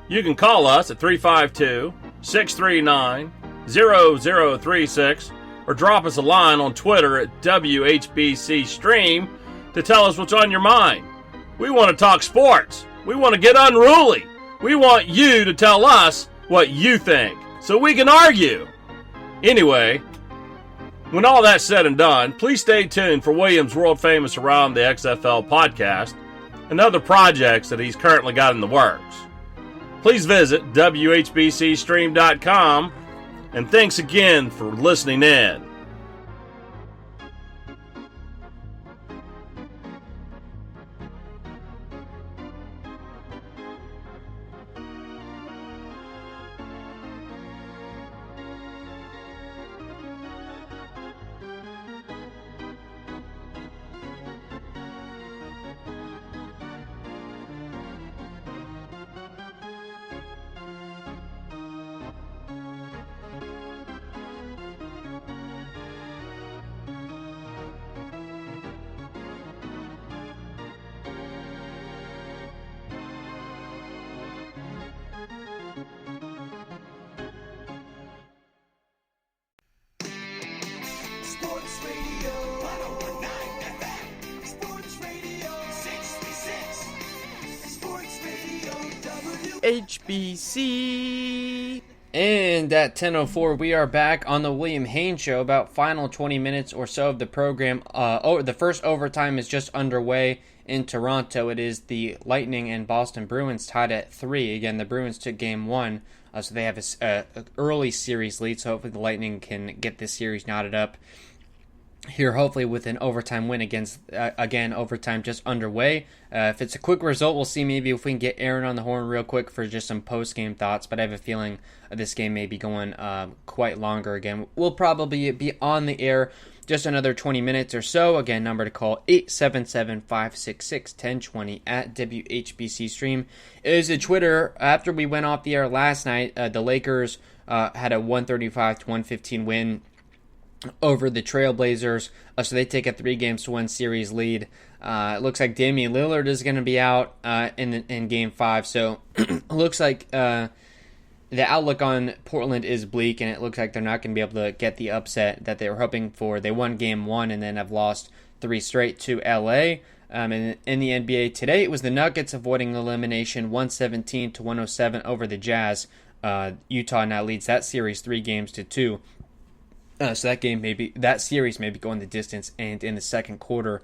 you can call us at 352-639-0036 or drop us a line on Twitter at WHBC Stream to tell us what's on your mind. We want to talk sports. We want to get unruly. We want you to tell us what you think so we can argue. Anyway, when all that's said and done, please stay tuned for William's world-famous Around the XFL podcast and other projects that he's currently got in the works. Please visit WHBCstream.com, and thanks again for listening in. Sports Radio 101.9 FM. Sports Radio 66. Sports Radio HBC. And at 10:04, we are back on the William Haynes Show. About final 20 minutes or so of the program. The first overtime is just underway in Toronto. It is the Lightning and Boston Bruins tied at 3. Again, the Bruins took game 1, so they have an early series lead. So hopefully the Lightning can get this series knotted up here, hopefully with an overtime win against, again, overtime just underway. If it's a quick result, we'll see maybe if we can get Aaron on the horn real quick for just some post-game thoughts, but I have a feeling this game may be going quite longer again. We'll probably be on the air just another 20 minutes or so. Again, number to call 877-566-1020 at WHBC Stream. Is a Twitter. After we went off the air last night, the Lakers had a 135-115 win over the Trailblazers, so they take a 3-1 series lead. It looks like Damian Lillard is going to be out in Game 5, so it looks like the outlook on Portland is bleak, and it looks like they're not going to be able to get the upset that they were hoping for. They won Game 1 and then have lost 3 straight to LA. And in the NBA today, it was the Nuggets avoiding elimination 117-107 over the Jazz. Utah now leads that series 3-2. So that series may be going the distance, and in the second quarter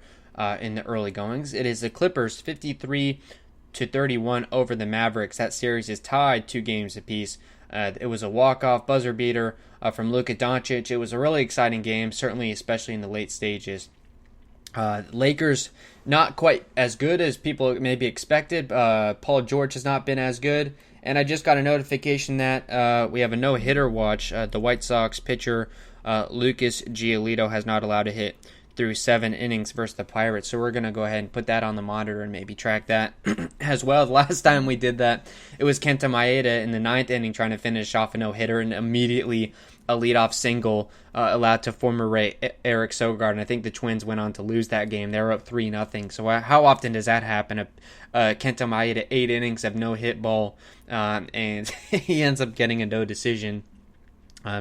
in the early goings, it is the Clippers 53-31 over the Mavericks. That series is tied 2 games apiece. It was a walk-off buzzer beater from Luka Doncic. It was a really exciting game, certainly especially in the late stages. Lakers not quite as good as people maybe expected. Paul George has not been as good. And I just got a notification that we have a no-hitter watch. The White Sox pitcher Lucas Giolito has not allowed a hit through 7 innings versus the Pirates. So we're going to go ahead and put that on the monitor and maybe track that as well. The last time we did that, it was Kenta Maeda in the 9th inning trying to finish off a no-hitter, and immediately a leadoff single allowed to former Ray Eric Sogard. And I think the Twins went on to lose that game. They were up 3-0. So how often does that happen? Kenta Maeda, 8 innings of no-hit ball, and he ends up getting a no decision.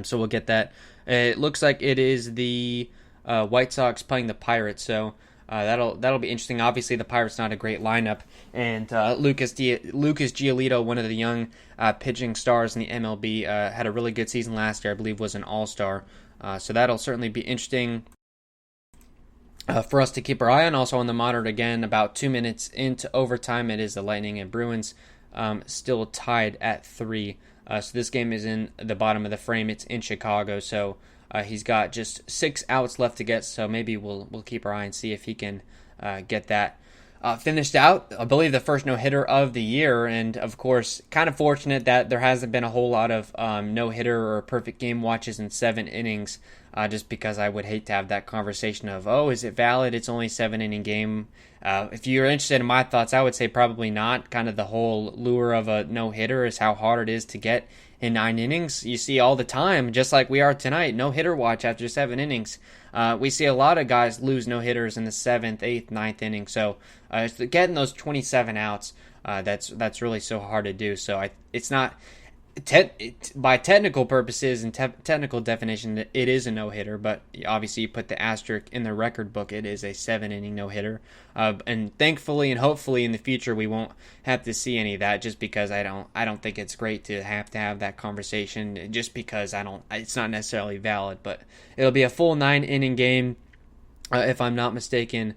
So we'll get that. It looks like it is the White Sox playing the Pirates, so that'll be interesting. Obviously, the Pirates not a great lineup, and Lucas Giolito, one of the young pitching stars in the MLB, had a really good season last year. I believe was an All-Star, so that'll certainly be interesting for us to keep our eye on. Also on the monitor again, about 2 minutes into overtime, it is the Lightning and Bruins still tied at 3. So this game is in the bottom of the frame. It's in Chicago, so he's got just 6 outs left to get. So maybe we'll keep our eye and see if he can get that finished out. I believe the first no-hitter of the year, and of course, kind of fortunate that there hasn't been a whole lot of no-hitter or perfect game watches in 7 innings. Just because I would hate to have that conversation of, oh, is it valid? It's only a 7-inning game. If you're interested in my thoughts, I would say probably not. Kind of the whole lure of a no-hitter is how hard it is to get in 9 innings. You see all the time, just like we are tonight, no-hitter watch after 7 innings. We see a lot of guys lose no-hitters in the 7th, 8th, 9th inning. So getting those 27 outs, that's really so hard to do. So it's not... by technical purposes and technical definition, it is a no-hitter, but obviously you put the asterisk in the record book, it is a 7-inning no-hitter. And thankfully and hopefully in the future we won't have to see any of that, just because I don't think it's great to have that conversation, just because it's not necessarily valid. But it'll be a full 9-inning game, if I'm not mistaken,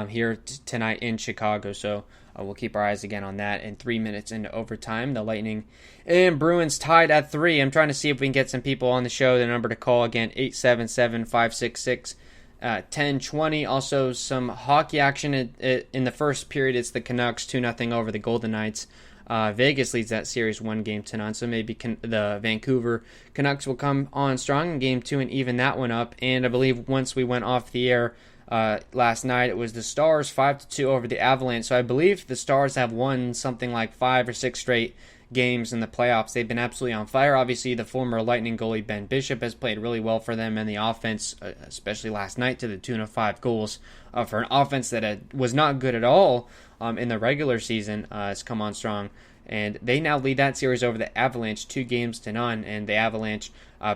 here tonight in Chicago. So we'll keep our eyes again on that. And 3 minutes into overtime, the Lightning and Bruins tied at 3. I'm trying to see if we can get some people on the show. The number to call again, 877-566-1020. Also, some hockey action in the first period. It's the Canucks 2-0 over the Golden Knights. Vegas leads that series 1-0. So maybe the Vancouver Canucks will come on strong in Game 2 and even that one up. And I believe once we went off the air last night, it was the Stars 5-2 over the Avalanche. So I believe the Stars have won something like 5 or 6 straight games in the playoffs. They've been absolutely on fire. Obviously, the former Lightning goalie Ben Bishop has played really well for them, and the offense, especially last night, to the tune of 5 goals for an offense that was not good at all in the regular season, has come on strong. And they now lead that series over the Avalanche 2-0. And the Avalanche,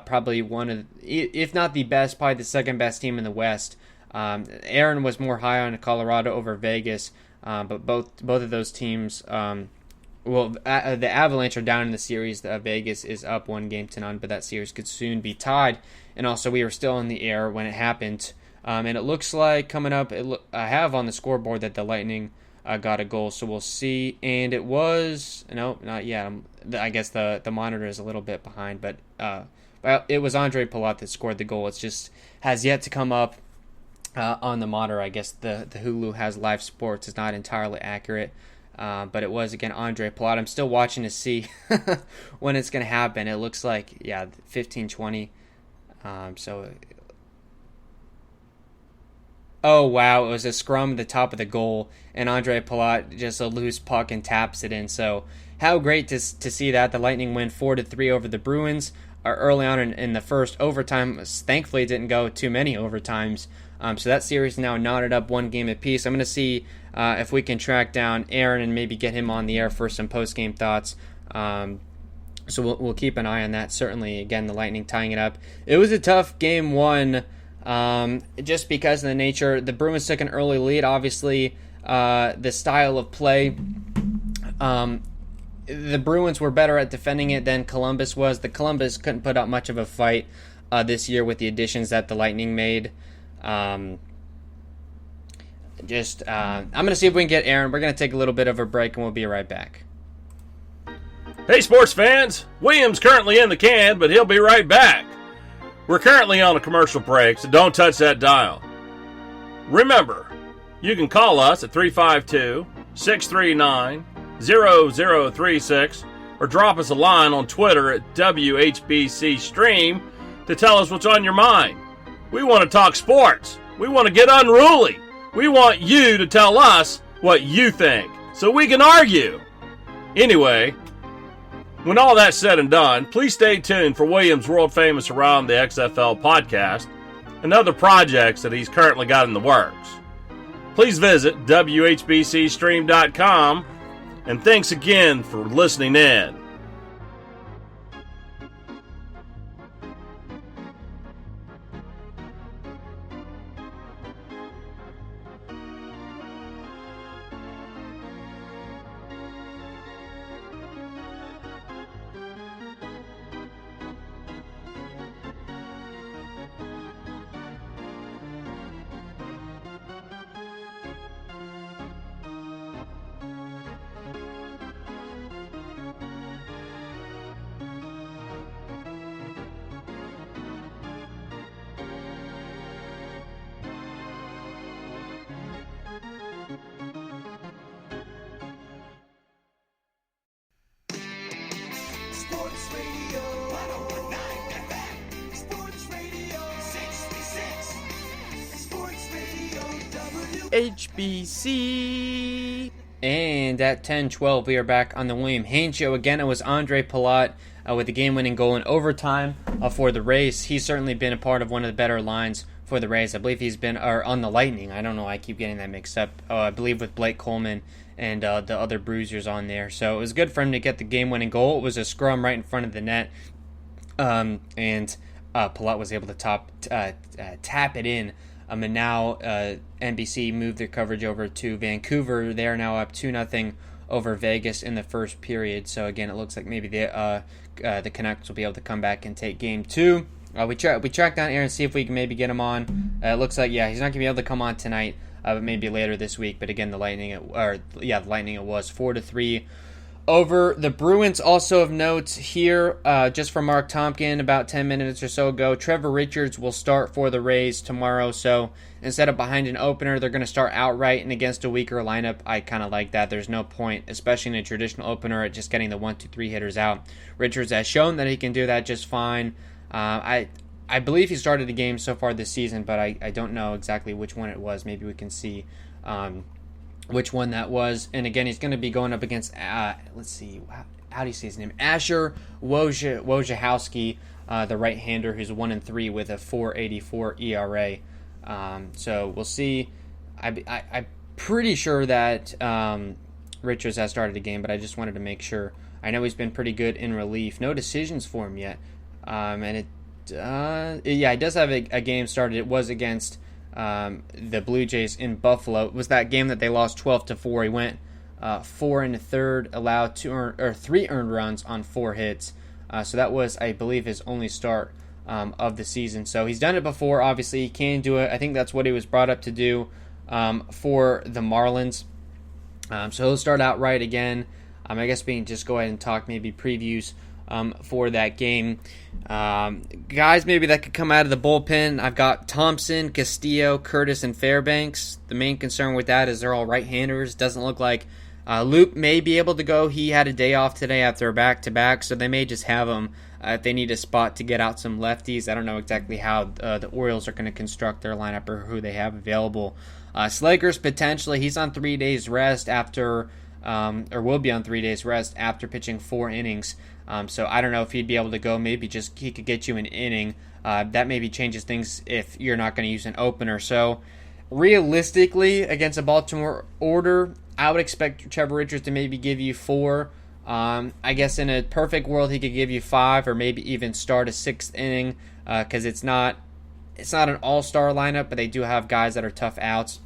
probably one of, if not the best, probably the second best team in the West. Aaron was more high on Colorado over Vegas, but both of those teams, the Avalanche are down in the series. Vegas is up 1-0, but that series could soon be tied. And also, we were still in the air when it happened. And it looks like coming up, I have on the scoreboard that the Lightning got a goal, so we'll see. And it was, no, not yet. I guess the monitor is a little bit behind, but it was Andre Palat that scored the goal. It's just has yet to come up on the monitor. I guess the Hulu has live sports is not entirely accurate, but it was again Andre Palat. I'm still watching to see when it's going to happen. It looks like 15-20. So Oh, wow, it was a scrum at the top of the goal, and Andre Palat just a loose puck and taps it in. So how great to see that. The Lightning win 4-3 over the Bruins early on in the first overtime. Thankfully, it didn't go too many overtimes. So that series now knotted up 1 game apiece. I'm going to see if we can track down Aaron and maybe get him on the air for some post-game thoughts. So we'll keep an eye on that. Certainly, again, the Lightning tying it up. It was a tough game 1 just because of the nature. The Bruins took an early lead. Obviously, the style of play, the Bruins were better at defending it than Columbus was. The Columbus couldn't put up much of a fight this year with the additions that the Lightning made. I'm going to see if we can get Aaron. We're going to take a little bit of a break, and we'll be right back. Hey, sports fans. William's currently in the can, but he'll be right back. We're currently on a commercial break, so don't touch that dial. Remember, you can call us at 352-639-0036 or drop us a line on Twitter at WHBC Stream to tell us what's on your mind. We want to talk sports. We want to get unruly. We want you to tell us what you think so we can argue. Anyway, when all that's said and done, please stay tuned for William's world-famous Around the XFL podcast and other projects that he's currently got in the works. Please visit WHBCstream.com, and thanks again for listening in. Sports Radio 1019 FM. Sports Radio 66. Sports Radio HBC. And at 10:12, we are back on the William Haynes Show. Again, it was Andre Palat with the game-winning goal in overtime for the Rays. He's certainly been a part of one of the better lines for the Rays. I believe he's been on the Lightning. I don't know. I keep getting that mixed up. I believe with Blake Coleman and the other bruisers on there. So it was good for him to get the game-winning goal. It was a scrum right in front of the net. And Palat was able to tap it in. And now NBC moved their coverage over to Vancouver. They are now up 2-0 over Vegas in the first period. So again, it looks like maybe the Canucks will be able to come back and take game 2. We tracked down Aaron, see if we can maybe get him on. It looks like he's not gonna be able to come on tonight, but maybe later this week. But again, the Lightning it was 4-3 over the Bruins. Also of note here, just from Mark Tompkin about 10 minutes or so ago, Trevor Richards will start for the Rays tomorrow. So instead of behind an opener, they're going to start outright and against a weaker lineup. I kind of like that. There's no point, especially in a traditional opener, at just getting the 1-2-3 hitters out. Richards has shown that he can do that just fine. I believe he started a game so far this season, but I don't know exactly which one it was. Maybe we can see which one that was. And again, he's going to be going up against, let's see, how do you say his name? Asher Wojciechowski, the right-hander who's 1-3 with a 4.84 ERA. So we'll see. I'm pretty sure that Richards has started a game, but I just wanted to make sure. I know he's been pretty good in relief. No decisions for him yet. And he does have a game started. It was against the Blue Jays in Buffalo. It was that game that they lost 12-4. He went 4 1/3, allowed 3 earned runs on 4 hits. So that was, I believe, his only start of the season. So he's done it before. Obviously, he can do it. I think that's what he was brought up to do for the Marlins. So he'll start out right again. I guess we can just go ahead and talk maybe previews for that game. Guys maybe that could come out of the bullpen. I've got Thompson, Castillo, Curtis, and Fairbanks. The main concern with that is they're all right-handers. Doesn't look like Loop may be able to go. He had a day off today after a back-to-back, so they may just have him if they need a spot to get out some lefties. I don't know exactly how the Orioles are going to construct their lineup or who they have available. Slager's potentially, he's on 3 days rest after, or will be on 3 days rest after pitching 4 innings. So I don't know if he'd be able to go. Maybe just he could get you an inning. That maybe changes things if you're not going to use an opener. So realistically, against a Baltimore order, I would expect Trevor Richards to maybe give you 4. I guess in a perfect world, he could give you 5 or maybe even start a 6th inning because it's not an all-star lineup, but they do have guys that are tough outs.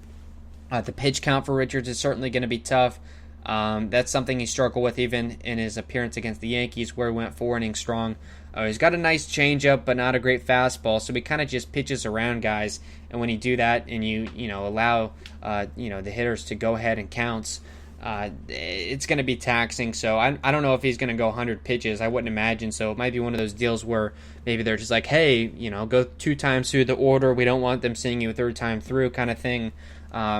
The pitch count for Richards is certainly going to be tough. That's something he struggled with even in his appearance against the Yankees where he went 4 innings strong. He's got a nice changeup, but not a great fastball, so he kind of just pitches around guys. And when you do that and you allow the hitters to go ahead and counts, it's going to be taxing. So I don't know if he's going to go 100 pitches. I wouldn't imagine. So it might be one of those deals where maybe they're just like, hey, go 2 times through the order. We don't want them seeing you a 3rd time through kind of thing.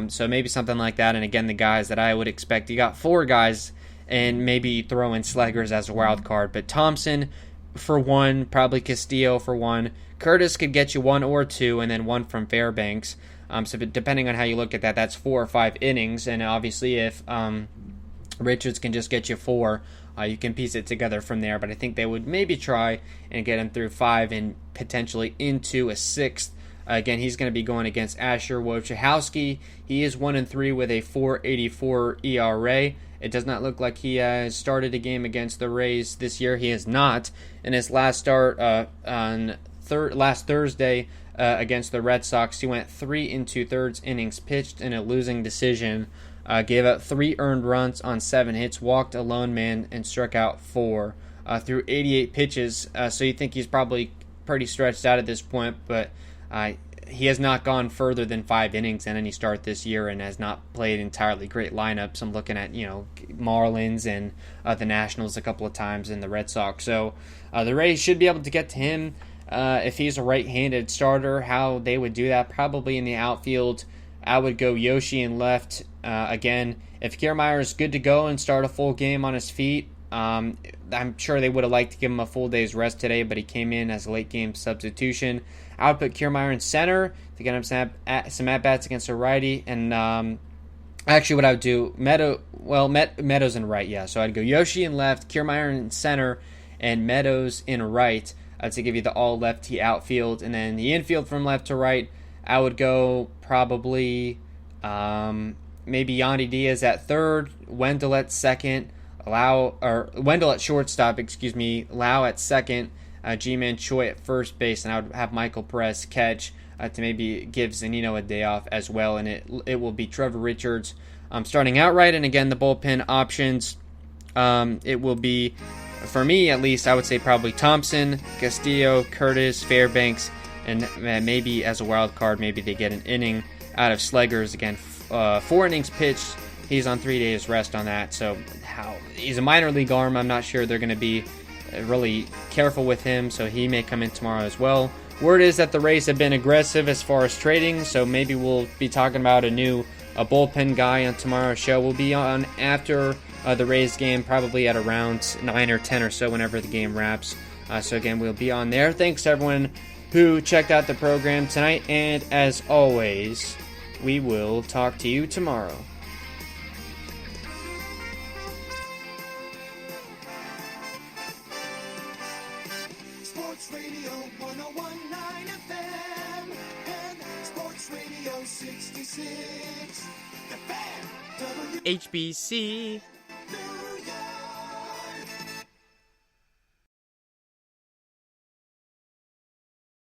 So maybe something like that. And again, the guys that I would expect, you got 4 guys and maybe throw in Slaggers as a wild card. But Thompson for 1, probably Castillo for 1. Curtis could get you 1 or 2, and then 1 from Fairbanks. So depending on how you look at that, that's 4 or 5 innings. And obviously if Richards can just get you 4, you can piece it together from there. But I think they would maybe try and get him through 5 and potentially into a 6th. Again, he's going to be going against Asher Wojciechowski. He is 1-3 with a 4.84 ERA. It does not look like he has started a game against the Rays this year. He has not. In his last start on last Thursday against the Red Sox, he went 3 2/3 innings pitched in a losing decision. Gave up 3 earned runs on 7 hits, walked a lone man, and struck out 4 through 88 pitches. So you think he's probably pretty stretched out at this point, but he has not gone further than 5 innings in any start this year and has not played entirely great lineups. I'm looking at, Marlins and the Nationals a couple of times and the Red Sox. So the Rays should be able to get to him if he's a right-handed starter. How they would do that, probably in the outfield. I would go Yoshi in left. Again, if Kiermaier is good to go and start a full game on his feet, I'm sure they would have liked to give him a full day's rest today, but he came in as a late-game substitution. I would put Kiermaier in center to get him some at-bats against a righty. And actually what I would do, Meadows in right, yeah. So I'd go Yoshi in left, Kiermaier in center, and Meadows in right to give you the all-lefty outfield. And then the infield from left to right, I would go probably maybe Yandy Diaz at third, Wendell at second, Wendell at shortstop, Lau at second, G-Man Choi at first base, and I would have Michael Perez catch to maybe give Zunino a day off as well, and it will be Trevor Richards starting outright. And again, the bullpen options, it will be, for me at least, I would say probably Thompson, Castillo, Curtis, Fairbanks, and maybe as a wild card, maybe they get an inning out of Slaggers. Again, 4 innings pitched. He's on 3 days rest on that, so he's a minor league arm. I'm not sure they're going to be really careful with him, so he may come in tomorrow as well. Word is that the Rays have been aggressive as far as trading, so maybe we'll be talking about a bullpen guy on tomorrow's show. We'll be on after the Rays game, probably at around 9 or 10 or so whenever the game wraps. So again, we'll be on there. Thanks to everyone who checked out the program tonight, and as always, we will talk to you tomorrow. Sports Radio 101.9 FM and Sports Radio 66. The Fan. HBC